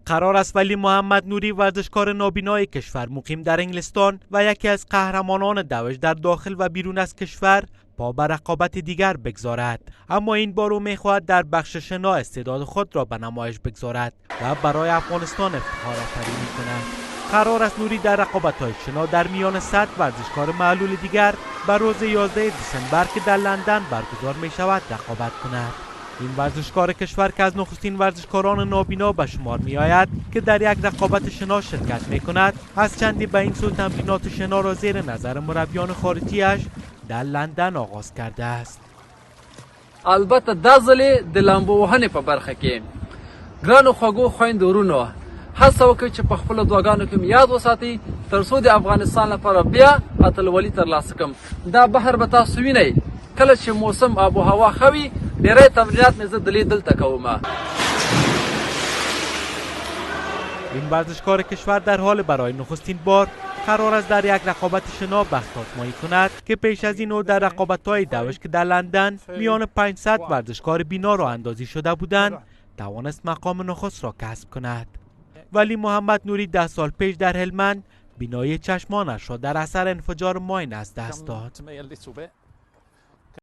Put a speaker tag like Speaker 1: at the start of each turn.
Speaker 1: قرار است ولی محمد نوری ورزشکار نابینای کشور مقیم در انگلستان و یکی از قهرمانان دوش در داخل و بیرون از کشور پا به رقابت دیگر بگذارد، اما این بار او میخواهد در بخش شنا استعداد خود را به نمایش بگذارد و برای افغانستان افتخار آفرینی کند. قرار است نوری در رقابت‌های شنا در میان 100 ورزشکار معلول دیگر به روز 11 دسامبر که در لندن برگزار می شود رقابت کند. این ورزشکار کشور که از نخستین ورزشکاران نابینا به شمار می آید که در یک رقابت شنا شرکت می کند، از چندی به این سو تمرینات شنا را زیر نظر مربیان خارجیش در لندن آغاز کرده است.
Speaker 2: البته دا ځلې د لامبو وهنې په برخه کې ګرانو خوږو خویندو ورونو هڅه وکړئ چې په خپلو دعاګانو کې مې یاد وساتئ تر څو د افغانستان لپاره بیا اتلولي ترلاسه کړم. دا بهر به تاسو وینئ کله چې موسم آب و هوا ښه وي ډېری تمرینات مې زه دلې دلته کوم.
Speaker 1: این ورزشکار کشور در حال برای نخستین بار قرار است در یک رقابت شنا بخت آزمایی کند که پیش از این او در رقابت‌های دوش که در لندن میان 500 ورزشکار بینا را اندازی شده بودند توانست مقام نخست را کسب کند. ولی محمد نوری 10 سال پیش در هلمند بینایی چشمانش را در اثر انفجار ماین از دست داد.